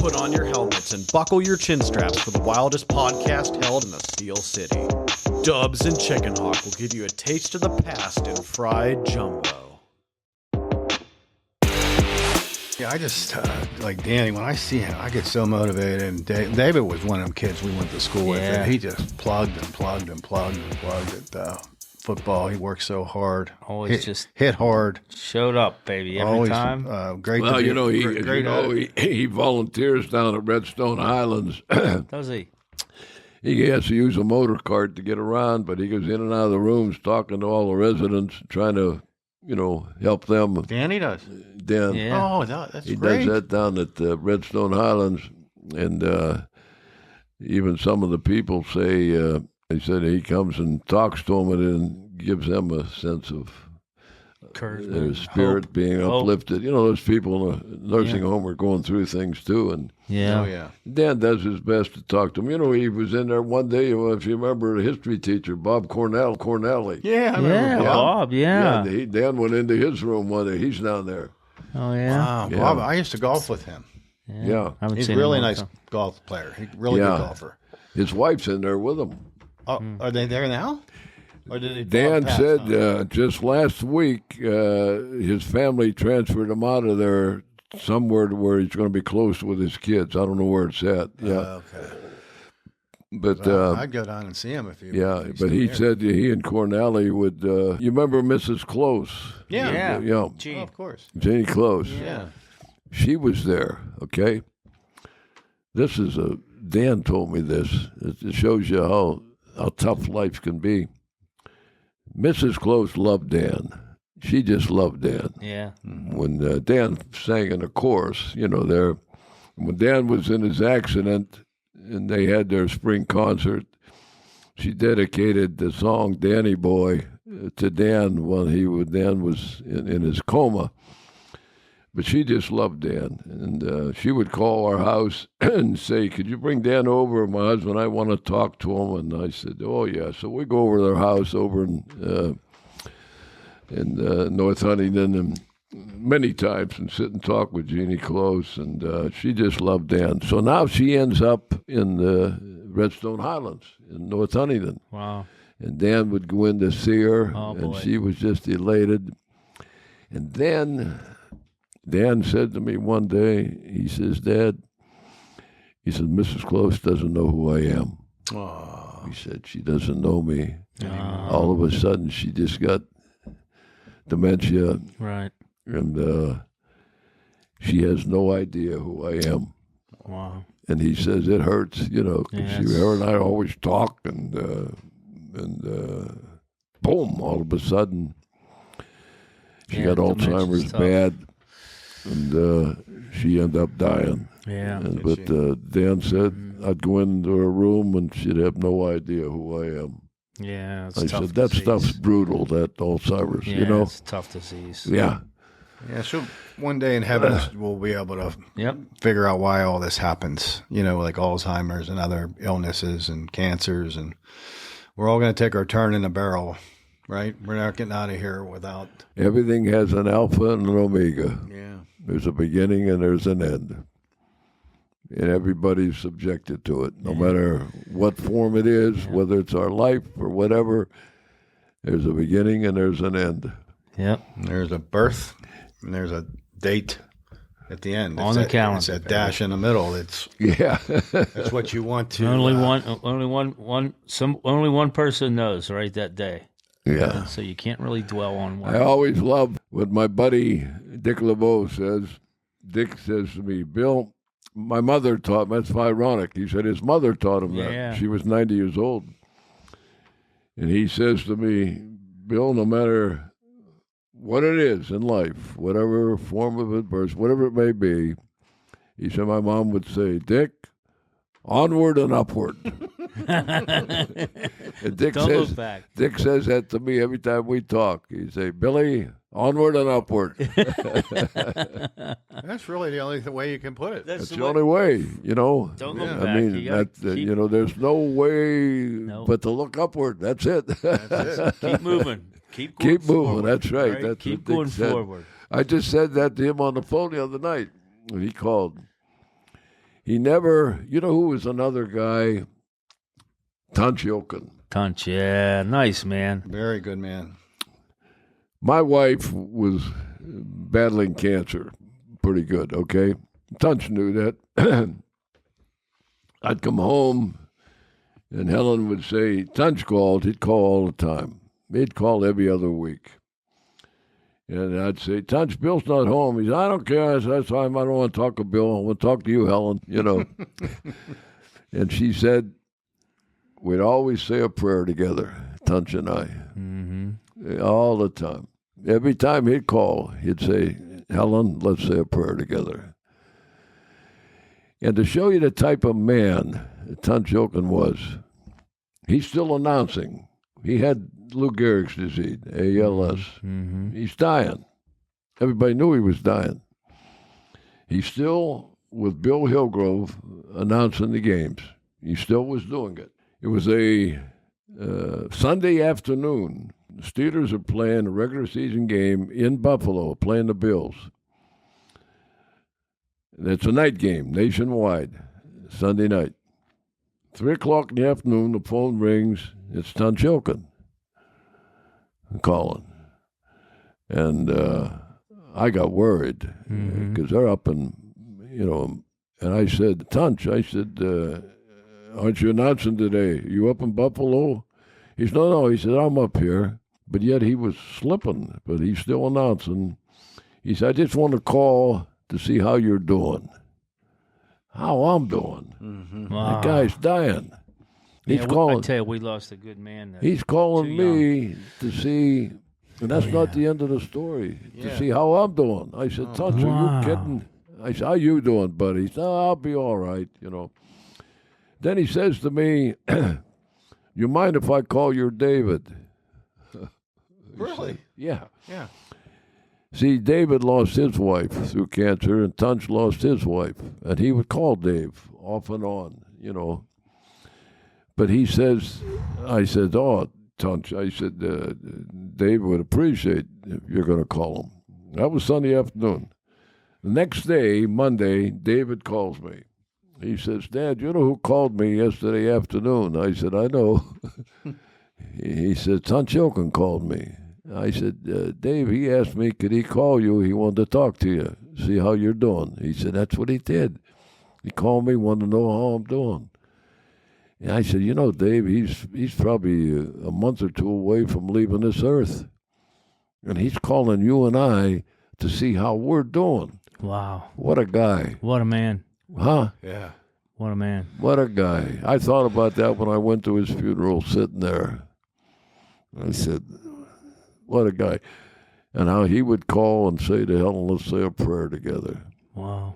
Put on your helmets and buckle your chin straps for the wildest podcast held in the Steel City. Dubs and Chickenhawk will give you a taste of the past in fried jumbo. Yeah, I just, like Danny, when I see him, I get so motivated. And David was one of them kids we went to school with, and he just plugged at football. He worked so hard. Always hit hard. Showed up, baby, every time. Great. Well, great. he volunteers down at Redstone Highlands. Does he? He has to use a motor cart to get around, but he goes in and out of the rooms talking to all the residents, trying to, help them. Danny does. Dan. Yeah. Oh, that's he great. does that down at Redstone Highlands, and even some of the people say he said he comes and talks to them and then gives them a sense of their spirit being uplifted. Those people in a nursing home are going through things too, and Dan does his best to talk to them. He was in there one day. If you remember, a history teacher, Bob Cornelli. Yeah, I remember Bob. Yeah. Dan went into his room one day. He's down there. Oh yeah. Wow, Yeah. Bob, I used to golf with him. Yeah. He's a really nice golf player. He's a really good golfer. His wife's in there with him. Oh, are they there now? Or did they Dan pass? said just last week his family transferred him out of there somewhere to where he's going to be close with his kids. I don't know where it's at. Yeah. Okay. But I'd go down and see him if you. but he said he and Cornelli would. You remember Mrs. Close? Yeah. Yeah. Oh, of course. Jenny Close. Yeah. She was there. Okay. This is Dan told me this. It shows you how tough life can be. Mrs. Close loved Dan. She just loved Dan. Yeah. When Dan sang in the chorus, there, when Dan was in his accident and they had their spring concert, she dedicated the song "Danny Boy" to Dan when Dan was in his coma. But she just loved Dan, and she would call our house and say, "Could you bring Dan over? My husband, I want to talk to him." And I said, "Oh yeah." So we go over to their house over in North Huntington, and many times, and sit and talk with Jeannie Close, and she just loved Dan. So now she ends up in the Redstone Highlands in North Huntington. Wow. And Dan would go in to see her, Oh, and boy. she was just elated. And then Dan said to me one day, he says, "Dad," he said, "Mrs. Close doesn't know who I am." Oh. He said, "She doesn't know me." All of a sudden, she just got dementia, Right. and she has no idea who I am. Wow. And he says it hurts, because Yes. her and I always talk, and boom, all of a sudden, she got dementia's Alzheimer's tough. bad, and she ended up dying. Yeah. But Dan said I'd go into her room and she'd have no idea who I am. Yeah. It's I tough said, that disease. stuff's brutal, that Alzheimer's, Yeah, it's a tough disease. Yeah. Yeah, so one day in heaven we'll be able to Yep. figure out why all this happens, like Alzheimer's and other illnesses and cancers, and we're all going to take our turn in the barrel, right? We're not getting out of here without. Everything has an alpha and an omega. Yeah. There's a beginning and there's an end. And everybody's subjected to it, no matter what form it is, whether it's our life or whatever. There's a beginning and there's an end. Yep. There's a birth and there's a date at the end. On the calendar, It's a dash in the middle. It's Yeah. that's what you want to. Only one person knows, right, that day. Yeah. So you can't really dwell on one. I always love what my buddy Dick LeBeau says. Dick says to me, "Bill, my mother taught me." That's ironic. He said his mother taught him Yeah. that. She was 90 years old. And he says to me, "Bill, no matter what it is in life, whatever form of adversity, whatever it may be," he said, my mom would say, "Dick, onward and upward." And Dick Don't says, look back. Dick says that to me every time we talk. He'd say, "Billy, onward and upward." That's really the only way you can put it. That's the only way, Don't look I back. mean, You gotta keep- there's no way but to look upward. That's it. Keep moving. Keep Keep moving. forward, That's right. That's Keep what Dick going said. forward. I just said that to him on the phone the other night when he called. He never, you know who was another guy? Tunch Ilkin. Tunch, yeah, nice man. Very good man. My wife was battling cancer pretty good, okay? Tunch knew that. I'd come home, and Helen would say, Tunch called. He'd call all the time. He'd call every other week. And I'd say, Tunch, Bill's not home. He said, I don't care. That's why I don't want to talk to Bill. I want to talk to you, Helen, you know. And she said, we'd always say a prayer together, Tunch and I, all the time. Every time he'd call, he'd say, Helen, let's say a prayer together. And to show you the type of man Tunch Ilkin was, he's still announcing. He had Lou Gehrig's disease, ALS. He's dying. Everybody knew he was dying. He's still with Bill Hillgrove announcing the games. He still was doing it. It was a Sunday afternoon. The Steelers are playing a regular season game in Buffalo, playing the Bills. And it's a night game, nationwide, Sunday night. 3 o'clock in the afternoon, the phone rings. It's Tunch Ilkin calling. And I got worried because they're up and, you know, and I said, Tunch, aren't you announcing today? You up in Buffalo? He said, no. He said, I'm up here. But yet he was slipping, but he's still announcing. He said, I just want to call to see how you're doing. How I'm doing. Wow. The guy's dying. He's calling. I tell you, we lost a good man. He's calling me to see, and that's not the end of the story, to see how I'm doing. I said, Tunch, are you kidding? I said, how you doing, buddy? He said, I'll be all right, you know. Then he says to me, you mind if I call you David? Really? Yeah. Yeah. See, David lost his wife through cancer, and Tunch lost his wife. And he would call Dave off and on, you know. But he says, I said, oh, Tunch, I said, Dave would appreciate if you're going to call him. That was Sunday afternoon. The next day, Monday, David calls me. He says, Dad, you know who called me yesterday afternoon? I said, I know. He said, Tunch Ilkin called me. I said, Dave, he asked me, could he call you? He wanted to talk to you, see how you're doing. He said, that's what he did. He called me, wanted to know how I'm doing. And I said, you know, Dave, he's probably a month or two away from leaving this earth. And he's calling you and I to see how we're doing. Wow. What a guy. What a man. Huh? Yeah. What a man. What a guy. I thought about that when I went to his funeral, sitting there. I said, what a guy. And how he would call and say to Helen, let's say a prayer together. Wow.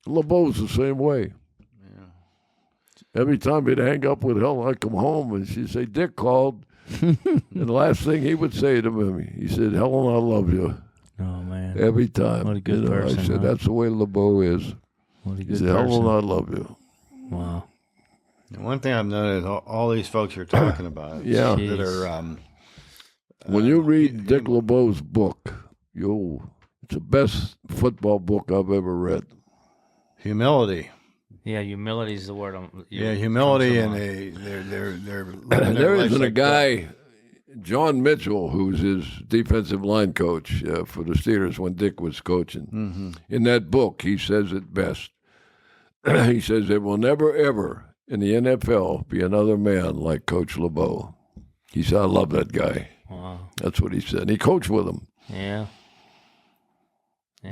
LeBeau's the same way. Yeah. Every time he'd hang up with Helen, I'd come home and she'd say, Dick called. And the last thing he would say to me, he said, Helen, I love you. Oh, man. Every time. What a good person. I said, huh? that's the way LeBeau is. What a He good said, person. Helen, I love you. Wow. And one thing I've noticed, all these folks you're talking about, Yeah. that are When you read Dick LeBeau's book, it's the best football book I've ever read. humility. Yeah, humility is the word. Humility, and they're living There their lives isn't a like that. guy, John Mitchell, who's his defensive line coach for the Steelers when Dick was coaching. In that book, he says it best. He says there will never, ever in the NFL be another man like Coach LeBeau. He said, I love that guy. Wow. That's what he said. And he coached with him. Yeah.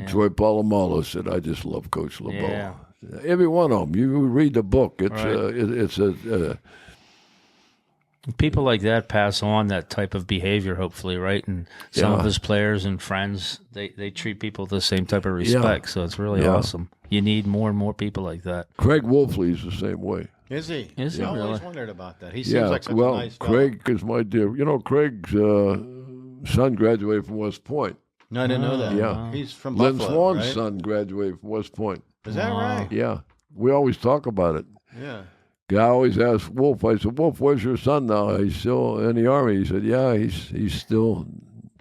Troy Polamalu said, I just love Coach LeBeau. Yeah. Every one of them. You read the book. It's Right. People like that pass on that type of behavior, hopefully, right? And some of his players and friends, they treat people with the same type of respect. So it's really awesome. You need more and more people like that. Craig Wolfley is the same way. Is he? Is he I always really? wondered about that. He seems like such a nice fellow. Craig is my dear. You know, Craig's son graduated from West Point. No, I didn't know that. Yeah. He's from Lynn Buffalo, Swan's right? son graduated from West Point. Is that right? Yeah. We always talk about it. Yeah. Guy always asks Wolf, I said, Wolf, where's your son now? He's still in the Army. He said, yeah, he's still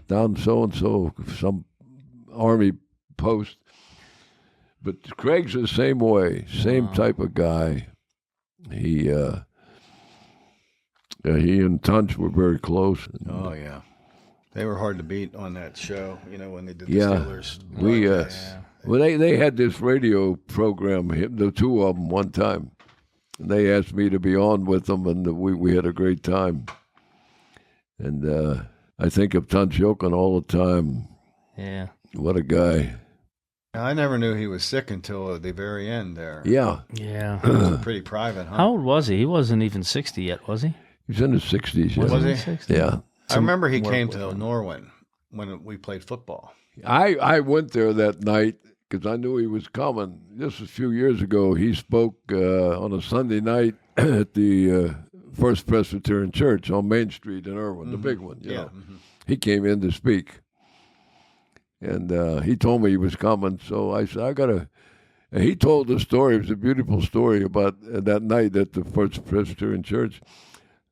down so-and-so, some Army post. But Craig's the same way, same type of guy. He and Tunch were very close. Oh yeah, they were hard to beat on that show. When they did the Yeah. Steelers. Well, they had this radio program, the two of them, one time, and they asked me to be on with them, and we had a great time. And I think of Tunch Ilkin all the time. Yeah. What a guy. I never knew he was sick until the very end there. Yeah. Yeah. It was pretty private, huh? How old was he? He wasn't even 60 yet, was he? He's in his 60s. Was he? 60? Yeah. I remember he came to Norwin when we played football. I went there that night because I knew he was coming. This was a few years ago. He spoke on a Sunday night at the First Presbyterian Church on Main Street in Irwin, the big one. You know. He came in to speak. And he told me he was coming, so I said, I got to... And he told the story. It was a beautiful story about that night at the First Presbyterian Church,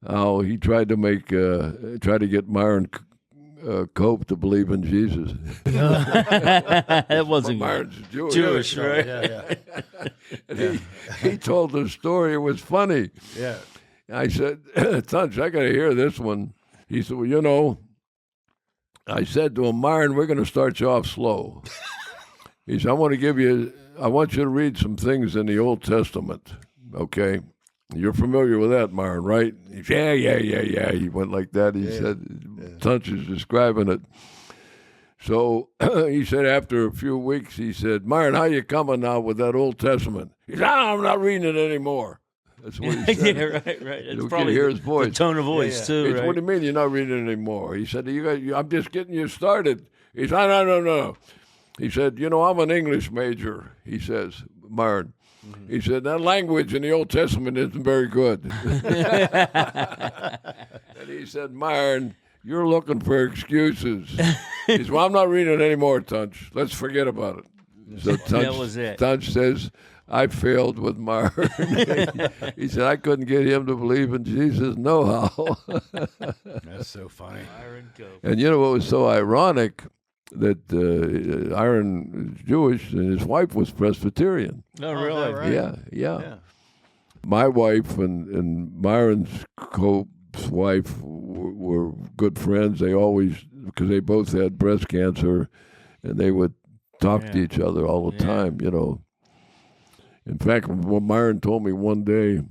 how he tried to get Myron Cope to believe in Jesus. That wasn't Myron's Jewish, right? Yeah. And he told the story. It was funny. Yeah. I said, Tunch, I got to hear this one. He said, well, I said to him, Myron, we're going to start you off slow. He said, I want you to read some things in the Old Testament, okay? You're familiar with that, Myron, right? He said, yeah. He went like that. He said, Tunch is describing it. So he said after a few weeks, he said, Myron, how you coming now with that Old Testament? He said, I'm not reading it anymore. That's what he said. Yeah, right. It's You probably can hear his voice. the tone of voice, too, He said, right? what do you mean you're not reading it anymore? He said, I'm just getting you started. He said, no. He said, I'm an English major, he says, Myron. He said, that language in the Old Testament isn't very good. And he said, Myron, you're looking for excuses. He said, well, I'm not reading it anymore, Tunch. Let's forget about it. So That was it. Tunch says, I failed with Myron. He said, I couldn't get him to believe in Jesus no how. That's so funny. And what was so ironic, that Aaron is Jewish and his wife was Presbyterian. Oh, really? Right. Yeah. My wife and Myron's Cope's wife were good friends. They always, because they both had breast cancer, and they would talk to each other all the time, In fact, what Myron told me one day,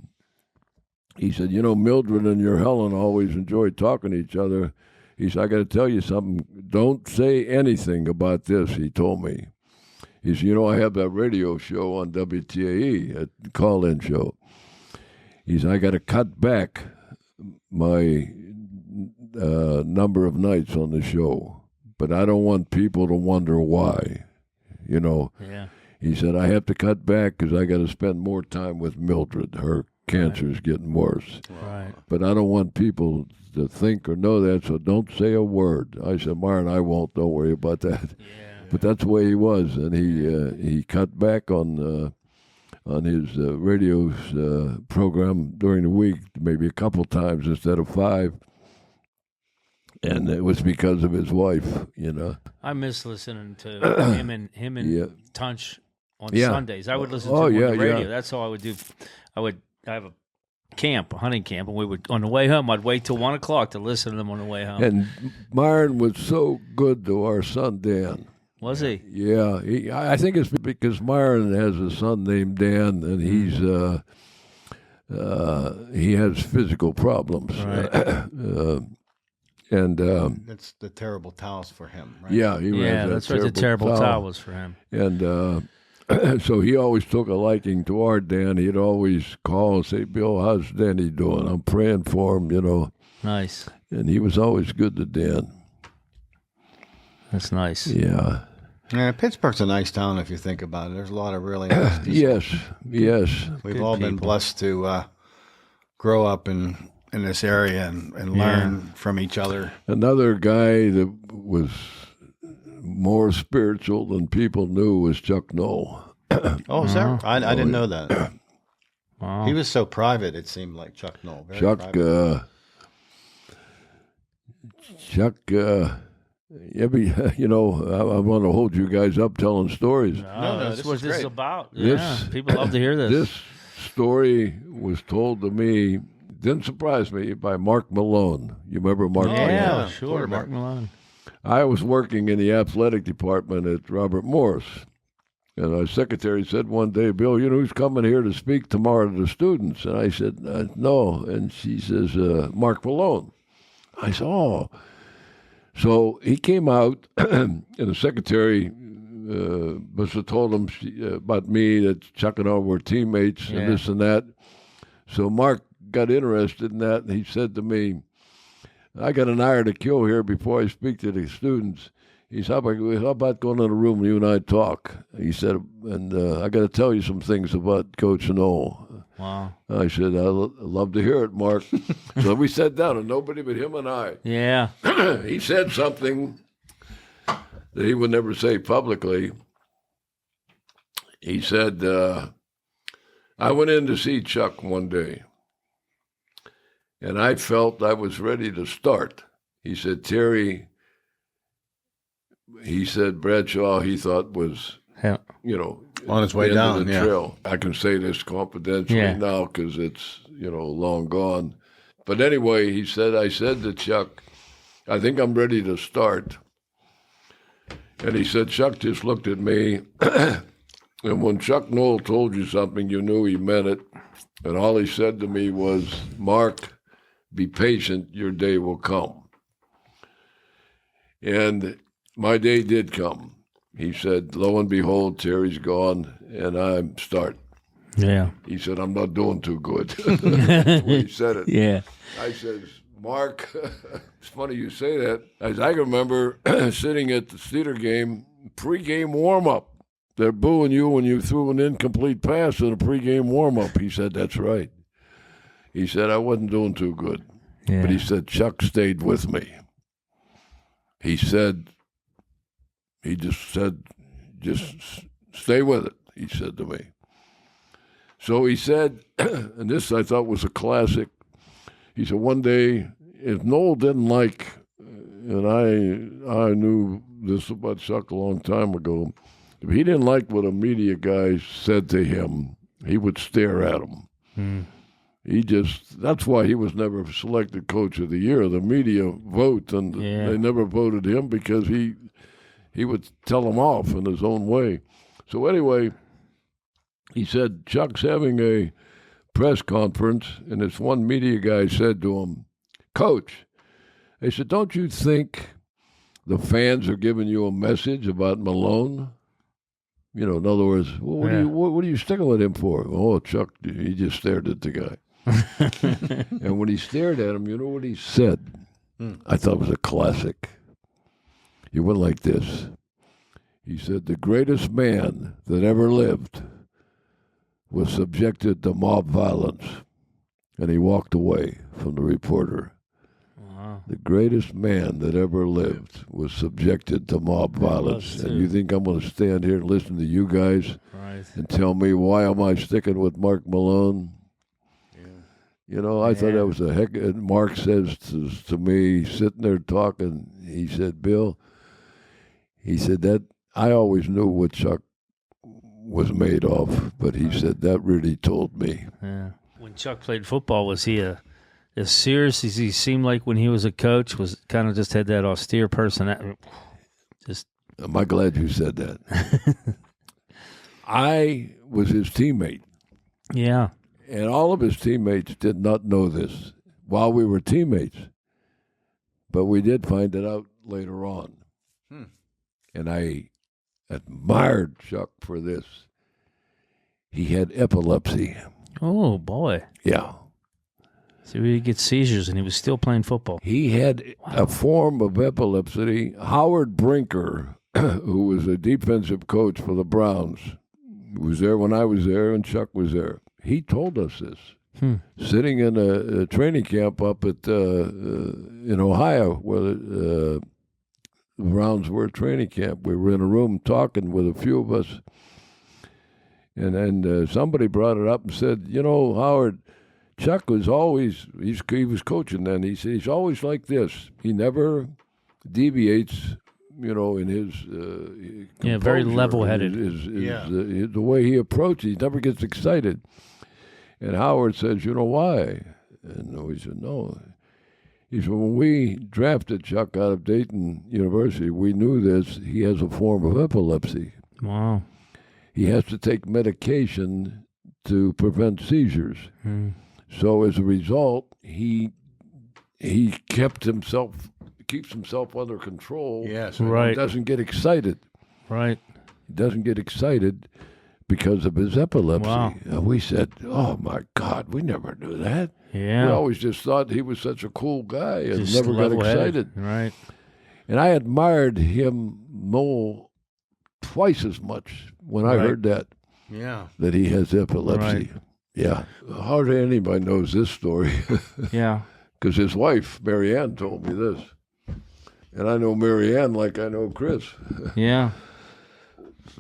he said, Mildred and your Helen always enjoyed talking to each other. He said, I got to tell you something. Don't say anything about this, he told me. He said, I have that radio show on WTAE, a call-in show. He said, I got to cut back my number of nights on the show, but I don't want people to wonder why, Yeah. He said, I have to cut back because I got to spend more time with Mildred. Her cancer is getting worse. Right. But I don't want people to think or know that, so don't say a word. I said, Myron, I won't. Don't worry about that. Yeah. But that's the way he was, and he cut back on his radio program during the week, maybe a couple times instead of 5. And it was because of his wife, I miss listening to him and Tunch on Sundays. I would listen to him on the radio. That's all I would do. I have a hunting camp, and we would, on the way home, I'd wait till 1 o'clock to listen to them on the way home. And Myron was so good to our son, Dan. Was he? Yeah. I think it's because Myron has a son named Dan, and he has physical problems. Right. And That's the terrible towels for him, right? yeah, he has That's right. The terrible towel was for him. And so he always took a liking to our Dan. He'd always call and say, Bill, how's Danny doing? I'm praying for him, Nice. And he was always good to Dan. That's nice. Yeah. Yeah, Pittsburgh's a nice town if you think about it. There's a lot of really nice people. Yes. We've Good all been people. blessed to grow up in this area and learn from each other. Another guy that was more spiritual than people knew was Chuck Noll. Oh, is that? I didn't know that. Wow. He was so private, it seemed like Chuck Noll. Very Chuck, private. I want to hold you guys up telling stories. No, that's this what is this is great. about. This- Yeah, people love to hear this. This story was told to me, didn't surprise me, by Mark Malone. You remember Mark Malone? yeah, Yeah, sure. quarterback. Mark Malone. I was working in the athletic department at Robert Morris. And our secretary said one day, Bill, who's coming here to speak tomorrow to the students? And I said, no. And she says, Mark Malone. I said, oh. So he came out, and the secretary must have told him about me, that Chuck and I were teammates and this and that. So Mark got interested in that, and he said to me, I got an hour to kill here before I speak to the students. He said, how about going in a room and you and I talk? He said, and I got to tell you some things about Coach Noll. Wow. I said, I'd love to hear it, Mark. So we sat down, and nobody but him and I. Yeah. He said something that he would never say publicly. He said, I went in to see Chuck one day, and I felt I was ready to start. He said, Terry, Bradshaw, he thought was, Yeah. On his the way end down, of the yeah. trail. I can say this confidentially now because it's, long gone. But anyway, I said to Chuck, I think I'm ready to start. And he said, Chuck just looked at me. And when Chuck Noll told you something, you knew he meant it. And all he said to me was, Mark, be patient, your day will come. And my day did come. He said, lo and behold, Terry's gone, and I'm start. Yeah. He said, I'm not doing too good. That's the way he said it. Yeah. I says, Mark, it's funny you say that. I can remember sitting at the Steeler game, pregame warm-up. They're booing you when you threw an incomplete pass in a pregame warm-up. He said, that's right. He said, I wasn't doing too good. Yeah. But he said, Chuck stayed with me. He just said, just stay with it, he said to me. So he said, and this I thought was a classic, he said, one day, if Noll didn't like, and I knew this about Chuck a long time ago, if he didn't like what a media guy said to him, he would stare at him. That's why he was never selected Coach of the Year. The media vote, and they never voted him because he would tell them off in his own way. So anyway, he said, Chuck's having a press conference, and this one media guy said to him, Coach, they said, don't you think the fans are giving you a message about Malone? In other words, what are you sticking with him for? Oh, Chuck, he just stared at the guy. And when he stared at him, you know what he said? I thought it was a classic. He went like this. He said, the greatest man that ever lived was subjected to mob violence. And he walked away from the reporter. Wow. The greatest man that ever lived was subjected to mob violence. And you think I'm going to stand here and listen to you guys and tell me why am I sticking with Mark Malone? I thought that was a heck. And Mark says to me, sitting there talking, he said, Bill, he said that I always knew what Chuck was made of, but he said that really told me. Yeah. When Chuck played football, was he as serious as he seemed like when he was a coach? Was kind of just had that austere personality? Am I glad you said that? I was his teammate. Yeah. And all of his teammates did not know this while we were teammates. But we did find it out later on. And I admired Chuck for this. He had epilepsy. Oh, boy. Yeah. So he get seizures, and he was still playing football. He had a form of epilepsy. Howard Brinker, who was a defensive coach for the Browns, was there when I was there, and Chuck was there. He told us this, sitting in a training camp up at in Ohio, where the Browns were at training camp. We were in a room talking with a few of us, and then somebody brought it up and said, Howard, Chuck was always, he was coaching then, he said, he's always like this. He never deviates in his very composure, level-headed. The way he approaches, he never gets excited. And Howard says, why? And we said, no. He said, when we drafted Chuck out of Dayton University, we knew this. He has a form of epilepsy. Wow. He has to take medication to prevent seizures. So as a result, he keeps himself under control. Yes, right. He doesn't get excited. Right. He doesn't get excited because of his epilepsy. Wow. And we said, oh, my God, we never knew that. Yeah. We always just thought he was such a cool guy and Just never got level-headed. excited. Right. And I admired him, Noll, twice as much when I heard that he has epilepsy. Right. Yeah. Hardly anybody knows this story. Yeah. Because his wife, Mary Ann, told me this. And I know Mary Ann like I know Chris. Yeah.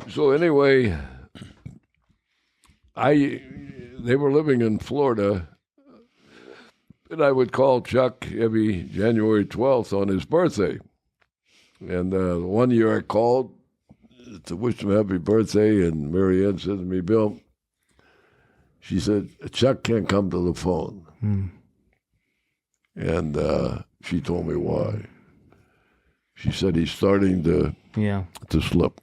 So anyway, they were living in Florida, and I would call Chuck every January 12th on his birthday. And one year I called to wish him happy birthday, and Mary Ann said to me, Bill, she said, Chuck can't come to the phone. And she told me why. She said, he's starting to slip.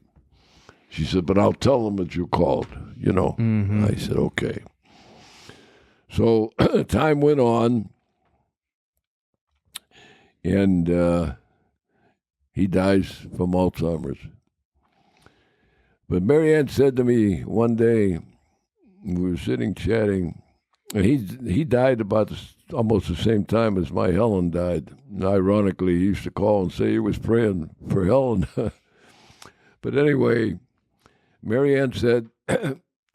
She said, but I'll tell him that you called, I said, okay. So time went on, and he dies from Alzheimer's. But Mary Ann said to me one day, we were sitting chatting, and he died about almost the same time as my Helen died. And ironically, he used to call and say he was praying for Helen. But anyway, Mary Ann said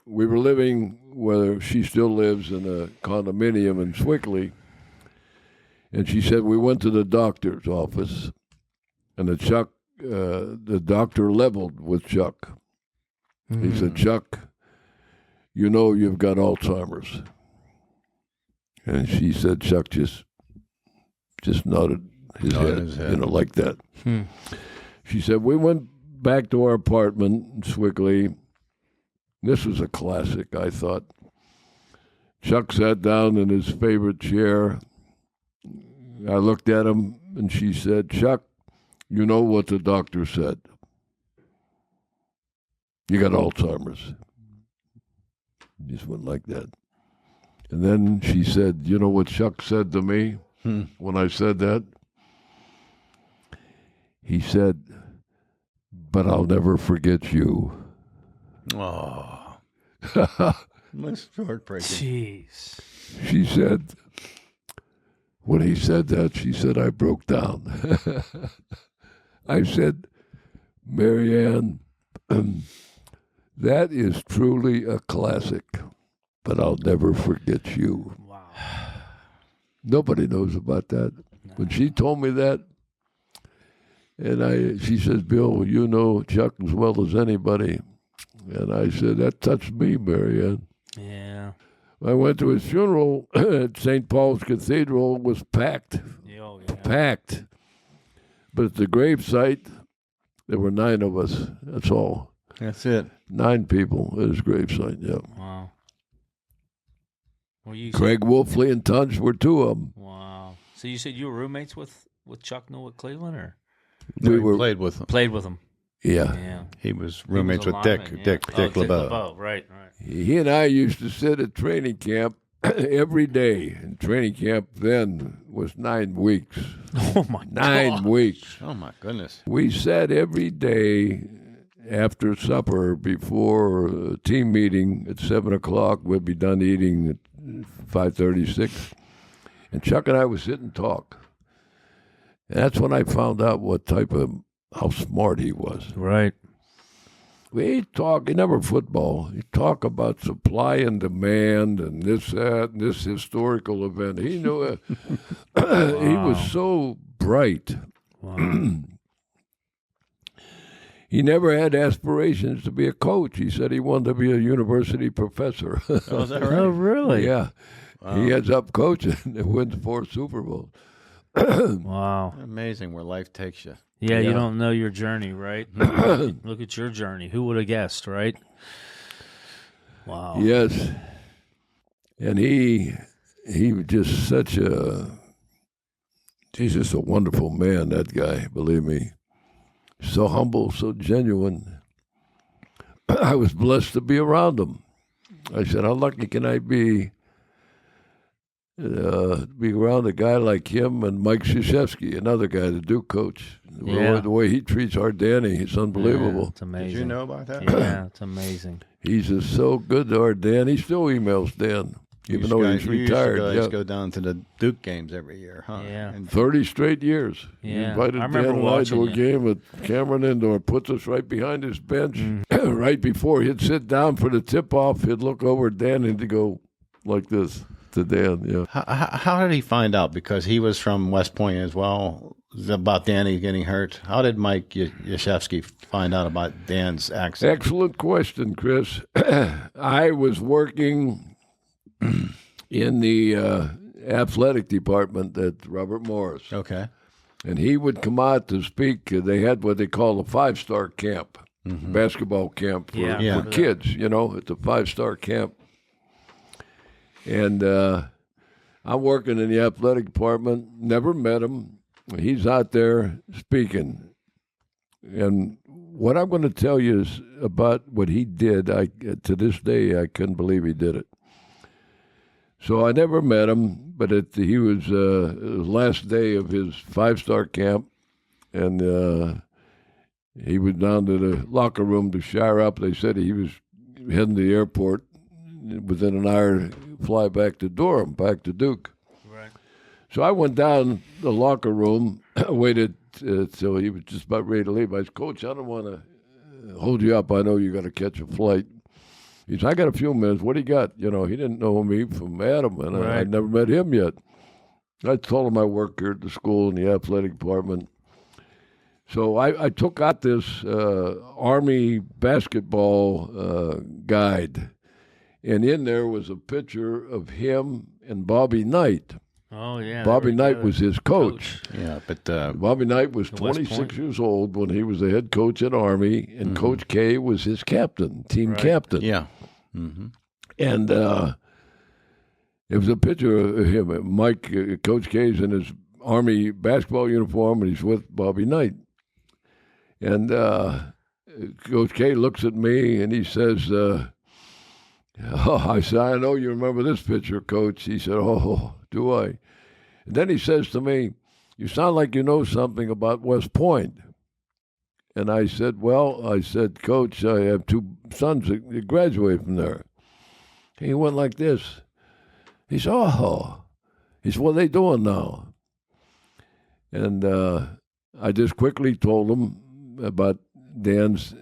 we were living where she still lives in a condominium in Swickley. And she said we went to the doctor's office, and the doctor leveled with Chuck. He said, Chuck, you've got Alzheimer's. And she said, Chuck just nodded his head, like that. She said, we went back to our apartment in Swickley. This was a classic, I thought. Chuck sat down in his favorite chair. I looked at him, and she said, Chuck, you know what the doctor said. You got Alzheimer's. Just went like that. And then she said, you know what Chuck said to me when I said that? He said, but I'll never forget you. Oh. That's heartbreaking. Jeez. She said, when he said that, she said, I broke down. I said, Mary Ann, that is truly a classic, but I'll never forget you. Wow. Nobody knows about that. No. When she told me that, and she says, Bill, you know Chuck as well as anybody. And I said, that touched me, Mary Ann. Yeah. I went to his funeral at St. Paul's Cathedral. It was packed. Yeah. Packed. But at the gravesite, there were 9 of us. That's all. That's it. 9 people at his gravesite, yeah. Wow. Well, Craig Wolfley and Tunch were 2 of them. Wow. So you said you were roommates with Chuck Noll at Cleveland, or? We played with him. Played with him. Yeah. He was roommates with Dick LeBeau. Right. He and I used to sit at training camp every day. And training camp then was 9 weeks. Oh, my God. 9 weeks. Oh, my goodness. We sat every day after supper before a team meeting at 7 o'clock. We'd be done eating at 5:36. And Chuck and I would sit and talk. And that's when I found out how smart he was. Right. He never football. He'd talk about supply and demand and this, that, and this historical event. He knew it. He was so bright. Wow. He never had aspirations to be a coach. He said he wanted to be a university professor. Oh, is that right? Oh, really? Yeah. Wow. He ends up coaching and wins 4 Super Bowls. Wow. Amazing where life takes you. Yeah, you don't know your journey, right? Look at your journey. Who would have guessed, right? Wow. Yes. And he was just such a, he's just a wonderful man, that guy, believe me. So humble, so genuine. I was blessed to be around him. I said, how lucky can I be around a guy like him and Mike Krzyzewski, another guy, the Duke coach. Yeah. The way he treats our Danny, it's unbelievable. Yeah, it's amazing. Did you know about that? Yeah, it's amazing. He's just so good to our Dan. He still emails Dan, even though he's retired. You used to go down to the Duke games every year, huh? Yeah. And 30 straight years. Yeah. He invited I Dan remember and I to a watching game at Cameron Indoor, puts us right behind his bench. Right before he'd sit down for the tip-off, he'd look over at Dan and he'd go like this to Dan. Yeah. how did he find out? Because he was from West Point as well, about Danny getting hurt. How did Mike Krzyzewski find out about Dan's accident? Excellent question, Chris. I was working in the athletic department at Robert Morris. Okay. And he would come out to speak. They had what they call a 5-star camp, basketball camp for, Yeah. for kids, you know. It's a 5-star camp. And I'm working in the athletic department, never met him. He's out there speaking. And what I'm going to tell you is about what he did. To this day, I couldn't believe he did it. So I never met him, but he was the last day of his 5-star camp, and he was down to the locker room to shower up. They said he was heading to the airport within an hour to fly back to Durham, back to Duke. Right. So I went down the locker room, waited till he was just about ready to leave. I said, Coach, I don't want to hold you up. I know you got to catch a flight. He said, I got a few minutes. What do you got? You know, he didn't know me from Adam, and I'd never met him yet. I told him I work here at the school in the athletic department. So I took out this Army basketball guide, and in there was a picture of him and Bobby Knight. Oh, yeah. Bobby Knight was his coach. Yeah, but Bobby Knight was 26 years old when he was the head coach at Army, and Coach K was his captain, team captain. yeah. And it was a picture of him. Mike, Coach K's in his Army basketball uniform, and he's with Bobby Knight. And Coach K looks at me, and he says, I said, I know you remember this picture, Coach. He said, oh, do I? And then he says to me, you sound like you know something about West Point. And I said, Coach, I have 2 sons that graduated from there. He went like this. He said, He said, what are they doing now? And I just quickly told him about Dan's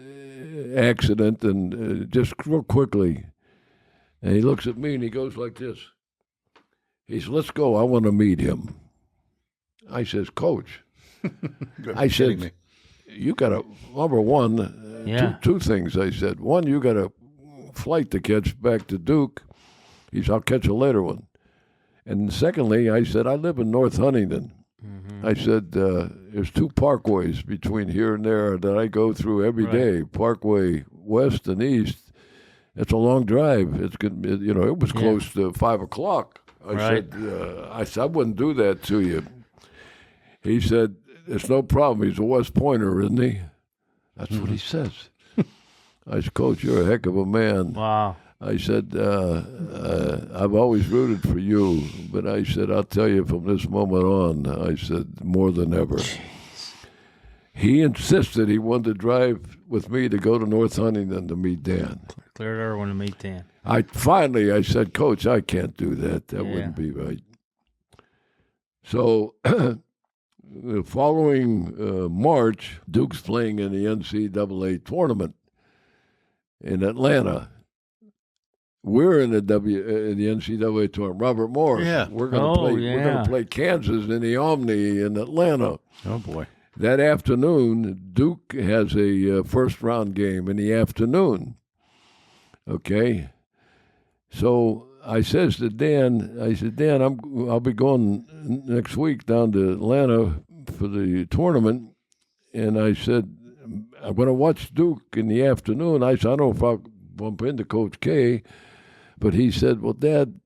accident, and just real quickly. And he looks at me and he goes like this. He says, let's go. I want to meet him. I says, Coach. I said, you got to, number one, two things I said. One, you got a flight to catch back to Duke. He said, I'll catch a later one. And secondly, I said, I live in North Huntington. I said, there's 2 parkways between here and there that I go through every day, Parkway West and East. It's a long drive. It's good. It was close to 5 o'clock. I said, I wouldn't do that to you. He said, it's no problem. He's a West Pointer, isn't he? That's what he says. I said, Coach, you're a heck of a man. Wow. I said, I've always rooted for you, but I said, I'll tell you from this moment on, I said, more than ever. Jeez. He insisted he wanted to drive with me to go to North Huntington to meet Dan. Cleared everyone to meet Dan. I said, Coach, I can't do that. That wouldn't be right. So the following March, Duke's playing in the NCAA tournament in Atlanta. We're in the NCAA tournament. Robert Morris. Yeah. We're going to play Kansas in the Omni in Atlanta. Oh boy. That afternoon, Duke has a first-round game in the afternoon. Okay? So I says to Dan, Dan, I'll be going next week down to Atlanta for the tournament. And I said, I'm going to watch Duke in the afternoon. I said, I don't know if I'll bump into Coach K. But he said, well, Dad,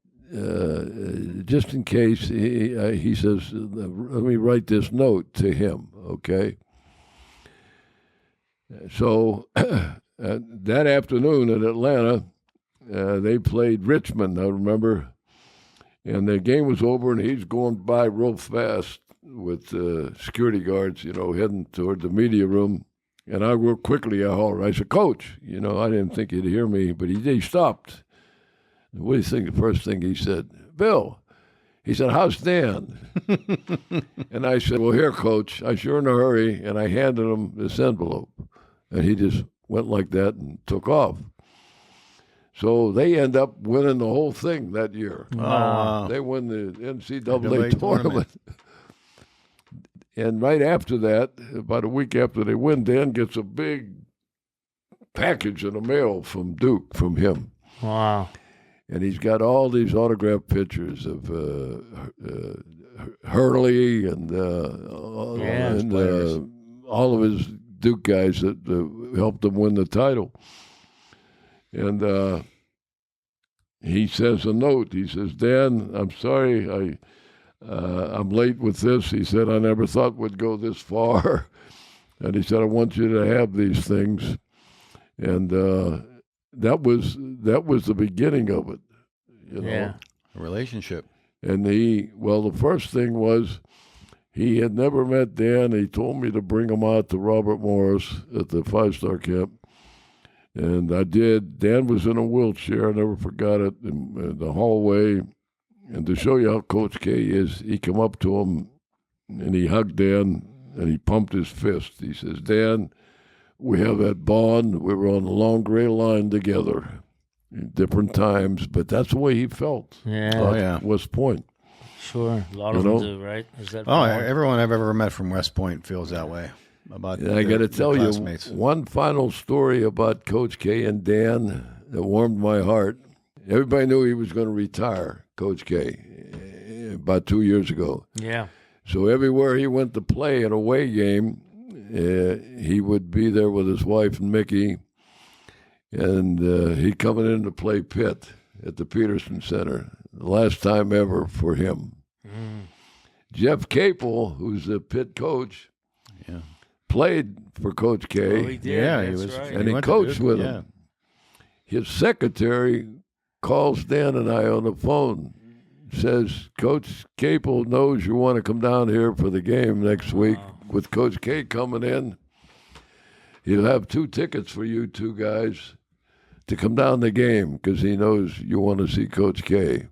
just in case, he says, let me write this note to him, okay? So that afternoon in Atlanta, they played Richmond, I remember, and the game was over, and he's going by real fast with security guards, heading toward the media room. And I real quickly, I hollered. I said, Coach, I didn't think he'd hear me, but he stopped. What do you think the first thing he said? Bill. He said, how's Dan? And I said, well, here, Coach. I sure in a hurry, and I handed him this envelope. And he just went like that and took off. So they end up winning the whole thing that year. Wow. They win the NCAA tournament. And right after that, about a week after they win, Dan gets a big package in the mail from Duke, from him. Wow. And he's got all these autographed pictures of Hurley and all of his Duke guys that helped him win the title. And he says a note. He says, Dan, I'm sorry, I'm late with this. He said, I never thought we'd go this far. And he said, I want you to have these things. And that was the beginning of it, Yeah. A relationship. And the first thing was he had never met Dan. He told me to bring him out to Robert Morris at the 5-star camp. And I did. Dan was in a wheelchair. I never forgot it, in the hallway. And to show you how Coach K is, he come up to him and he hugged Dan and he pumped his fist. He says, Dan, we have that bond. We were on the long gray line together in different times, but that's the way he felt. Yeah. Oh, yeah. West Point. Sure. A lot of them do, right? Is that Everyone I've ever met from West Point feels that way about I got to tell you, classmates. one final story about Coach K and Dan that warmed my heart. Everybody knew he was going to retire, Coach K, about 2 years ago. Yeah. So everywhere he went to play an away game, he would be there with his wife and Mickey, and he'd coming in to play Pitt at the Peterson Center. The last time ever for him. Mm. Jeff Capel, who's the Pitt coach, played for Coach K. Oh, he did. Yeah, That's he was, right. And he coached with him. His secretary calls Dan and I on the phone, says, Coach Capel knows you want to come down here for the game next week. With Coach K coming in, he'll have 2 tickets for you 2 guys to come down the game because he knows you want to see Coach K.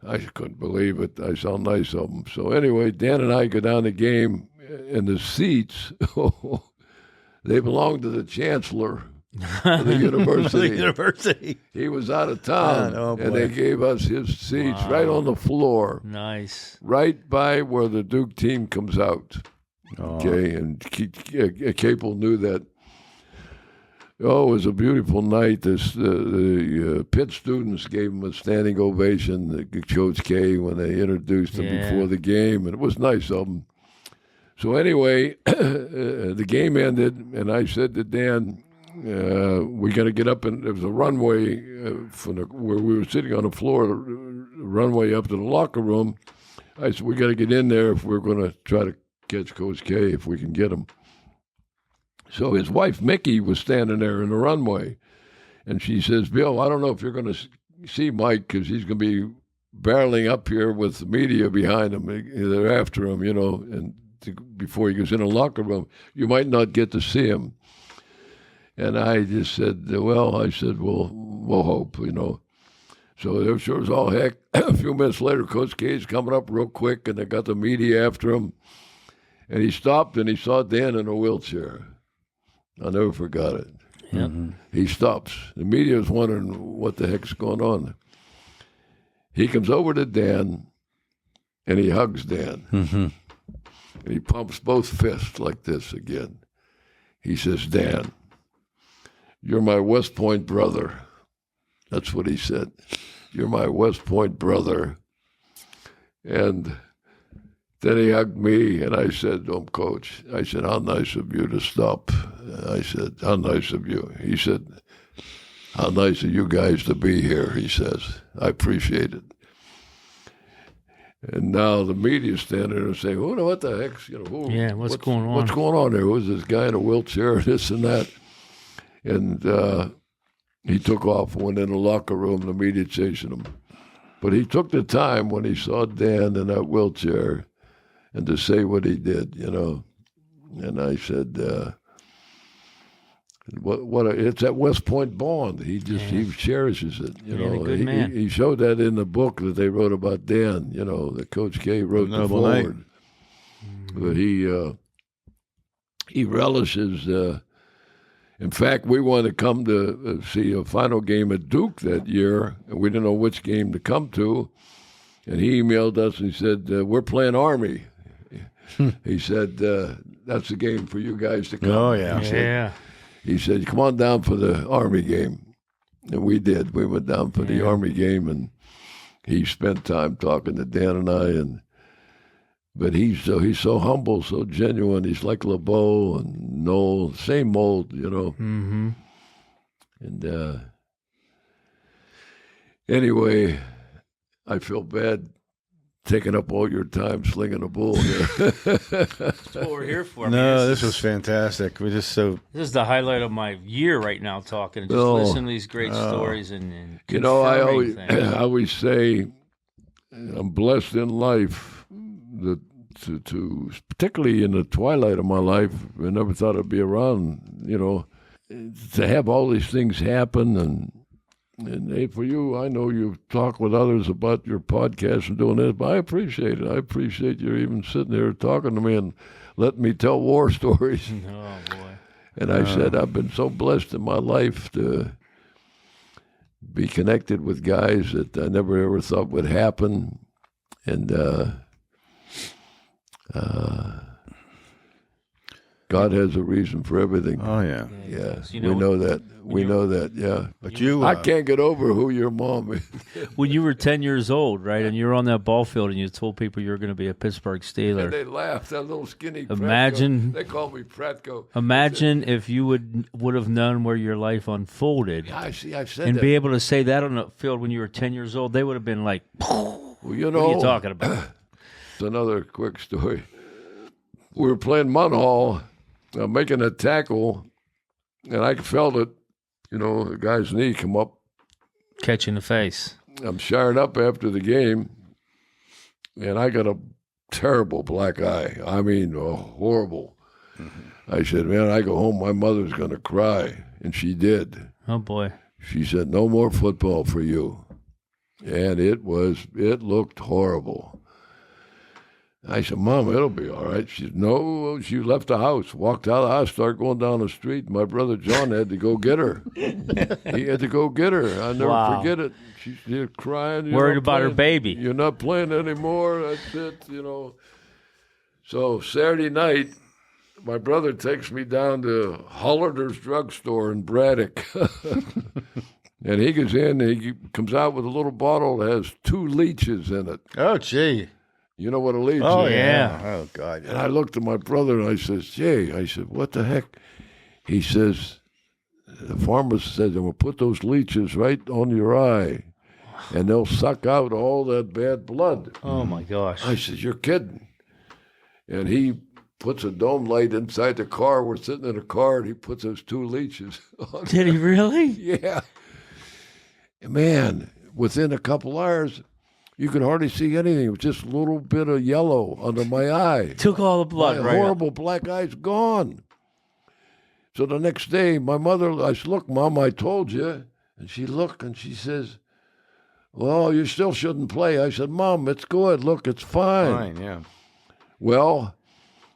I couldn't believe it. I saw nice of him. So anyway, Dan and I go down the game, and the seats, they belong to the chancellor of the university. He was out of town, and they gave us his seats right on the floor. Nice. Right by where the Duke team comes out. Okay, and Capel knew that. Oh, it was a beautiful night. The Pitt students gave him a standing ovation, Coach K, when they introduced him before the game, and it was nice of them. So anyway, the game ended, and I said to Dan, we got to get up, and there was a runway where we were sitting on the floor, runway up to the locker room. I said, we got to get in there if we're going to try to catch Coach K, if we can get him. So his wife, Mickey, was standing there in the runway, and she says, Bill, I don't know if you're going to see Mike because he's going to be barreling up here with the media behind him. They're after him, and before he goes in the locker room, you might not get to see him. And I just said, we'll hope, So there sure as all heck, a few minutes later, Coach K's coming up real quick, and they got the media after him. And he stopped, and he saw Dan in a wheelchair. I never forgot it. Yep. Mm-hmm. He stops. The media is wondering what the heck's going on. He comes over to Dan, and he hugs Dan. Mm-hmm. And he pumps both fists like this again. He says, Dan, you're my West Point brother. That's what he said. you're my West Point brother. And then he hugged me, and I said to him, Coach, I said, how nice of you to stop. I said, how nice of you. He said, how nice of you guys to be here, he says. I appreciate it. And now the media's standing there and saying, oh, what the heck's, what's going on? What's going on there? Who's this guy in a wheelchair, this and that? And he took off and went in the locker room, the media chasing him. But he took the time when he saw Dan in that wheelchair and to say what he did, And I said, it's that West Point bond. He cherishes it, Good man. He showed that in the book that they wrote about Dan, that Coach K wrote the forward. But he relishes. In fact, we wanted to come to see a final game at Duke that year, and we didn't know which game to come to. And he emailed us and he said, we're playing Army. He said, that's the game for you guys to come. Oh, yeah. He said, come on down for the Army game. And we did. We went down for the Army game, and he spent time talking to Dan and I. But he's so humble, so genuine. He's like LeBeau and Noll, same mold, Mm-hmm. And anyway, I feel bad taking up all your time slinging a bull here. That's what we're here for. No, this was fantastic. We're just so. This is the highlight of my year right now, talking. Just listening to these great stories and I things. always say I'm blessed in life that to particularly in the twilight of my life, I never thought I'd be around. To have all these things happen and hey, for you, I know you talk with others about your podcast and doing this, but I appreciate it. I appreciate you even sitting there talking to me and letting me tell war stories. Oh, boy. And I said, I've been so blessed in my life to be connected with guys that I never ever thought would happen. And God has a reason for everything. Oh, yeah. Yeah, we know that. We know that, yeah. But you... I can't get over who your mom is. When you were 10 years old, right, and you were on that ball field and you told people you were going to be a Pittsburgh Steeler. And they laughed, that little skinny Imagine... Priatko. They called me Priatko. Imagine if you would have known where your life unfolded. Yeah, I've said and that. be able to say that on the field when you were 10 years old, they would have been like, well, what are you talking about? It's another quick story. We were playing Munhall, making a tackle, and I felt it. The guy's knee come up. Catch in the face. I'm shiring up after the game, and I got a terrible black eye. I mean, horrible. Mm-hmm. I said, man, I go home, my mother's going to cry. And she did. Oh, boy. She said, no more football for you. And it looked horrible. I said, Mom, it'll be all right. She said, no, she left the house, walked out of the house, started going down the street. My brother John had to go get her. He had to go get her. I'll never forget it. She's crying. Worried about her baby. You're not playing anymore. That's it, So Saturday night, my brother takes me down to Hollider's drugstore in Braddock. And he goes in, and he comes out with a little bottle that has 2 leeches in it. Oh, gee. You know what a leech is? Oh, yeah. Oh, God. Yeah. And I looked at my brother and I says, Jay, I said, what the heck? He says, the pharmacist said, I'm going to put those leeches right on your eye, and they'll suck out all that bad blood. Oh, my gosh. I said, you're kidding. And he puts a dome light inside the car. We're sitting in a car, and he puts those 2 leeches on. Did he really? Yeah. Man, within a couple hours, you could hardly see anything. It was just a little bit of yellow under my eye. Took all the blood, my right? Horrible black eye's gone. So the next day, my mother, I said, look, Mom, I told you. And she looked and she says, well, you still shouldn't play. I said, Mom, it's good. Look, it's fine. Fine, yeah. Well,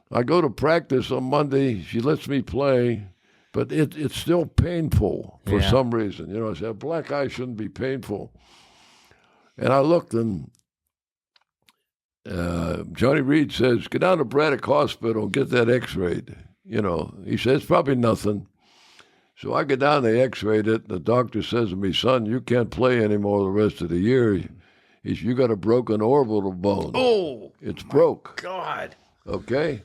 I go to practice on Monday. She lets me play, but it's still painful for some reason. I said, a black eye shouldn't be painful. And I looked, and Johnny Reed says, go down to Braddock Hospital and get that x-rayed. He says, it's probably nothing. So I get down, they x-rayed it, and the doctor says to me, son, you can't play anymore the rest of the year. He said, you got a broken orbital bone. Oh, it's broke. God. Okay?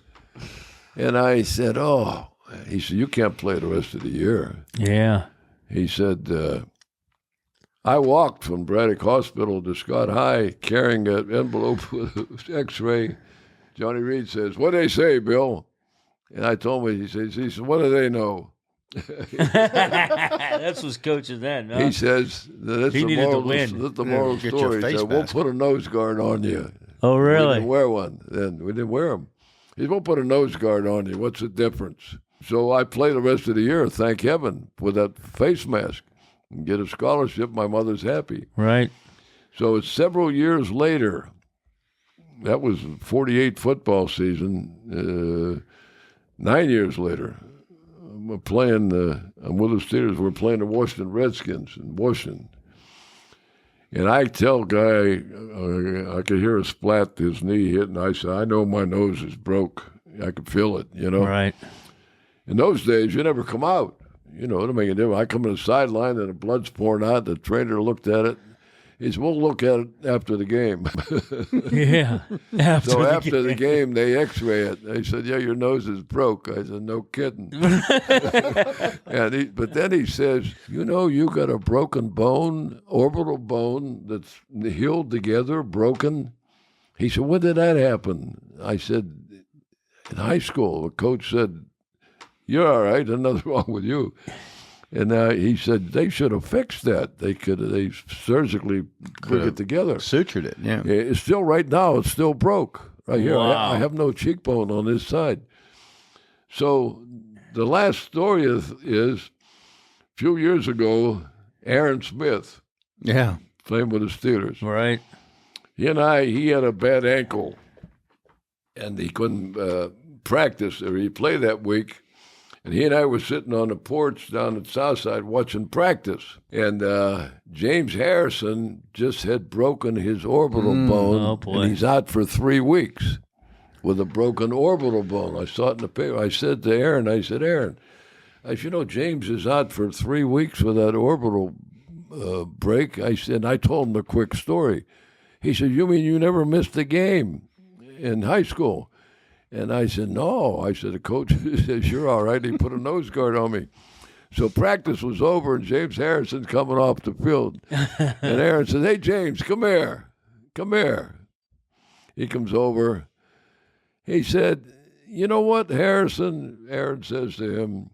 And I said, oh. He said, you can't play the rest of the year. Yeah. He said, I walked from Braddock Hospital to Scott High carrying an envelope with x-ray. Johnny Reed says, what do they say, Bill? And I told him, he said, what do they know? That's what's coaching then. Huh? He says, that's he needed to win. That's the moral Get story. your He face said, we'll mask. put a nose guard on you. Oh, We really? didn't wear one. Then we didn't wear them. He won't put a nose guard on you. What's the difference? So I play the rest of the year, thank heaven, with that face mask and get a scholarship. My mother's happy. Right. So it's several years later. That was 48 football season. 9 years later, I'm with the Steelers. We're playing the Washington Redskins in Washington. And I tell Guy, I could hear a splat, his knee hit, and I said, I know my nose is broke. I could feel it, Right. In those days, you never come out. It'll make a difference. I come to the sideline and the blood's pouring out. The trainer looked at it. He said, we'll look at it after the game. Yeah. After the game, they x-ray it. They said, yeah, your nose is broke. I said, no kidding. But then he says, you got a broken bone, orbital bone that's healed together, broken. He said, when did that happen? I said, in high school. The coach said, you're all right, there's nothing wrong with you. And he said they should have fixed that. They surgically put it together. Sutured it, yeah. It's still right now. It's still broke right here. Wow. I have no cheekbone on this side. So the last story is a few years ago, Aaron Smith, Yeah. playing with the Steelers. Right. He had a bad ankle, and he couldn't practice or he played that week. And he and I were sitting on the porch down at Southside watching practice. And James Harrison just had broken his orbital bone. Oh, boy. And he's out for 3 weeks with a broken orbital bone. I saw it in the paper. I said to Aaron, Aaron, James is out for 3 weeks with that orbital break. I told him the quick story. He said, you mean you never missed a game in high school? And I said, no. I said, the coach says, you're all right. He put a nose guard on me. So practice was over, and James Harrison's coming off the field. And Aaron said, hey, James, come here. Come here. He comes over. He said, you know what, Harrison? Aaron says to him,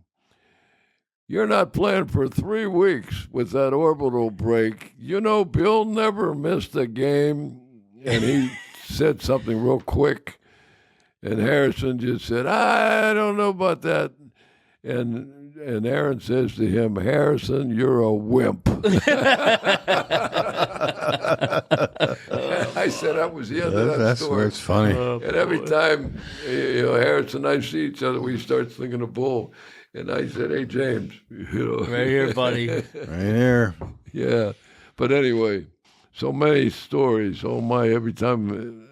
you're not playing for 3 weeks with that orbital break. Bill never missed a game. And he said something real quick. And Harrison just said, I don't know about that. And Aaron says to him, Harrison, you're a wimp. I said, that was the end of that That's story. where it's funny. And every time, Harrison and I see each other, we start slinging a bull. And I said, hey, James. Right here, buddy. Right here. Yeah. But anyway, so many stories. Oh, my, every time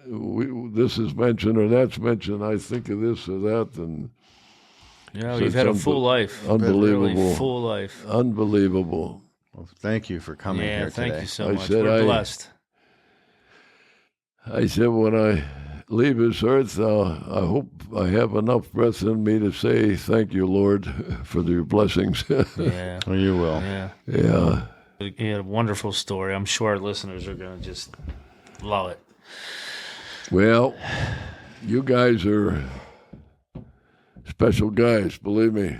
this is mentioned or that's mentioned, I think of this or that. And Yeah, so you've had a it's full life. unbelievable. Really full life. Unbelievable. Well, thank you for coming Yeah, here thank today. you so I much. said We're blessed. I said, when I leave this earth, I hope I have enough breath in me to say thank you, Lord, for your blessings. Yeah. Well, you will. Yeah. Yeah. You had a wonderful story. I'm sure our listeners are going to just love it. Well, you guys are special guys, believe me.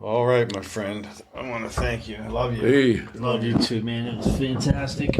All right, my friend. I want to thank you. I love you. Hey. Love you too, man. It was fantastic.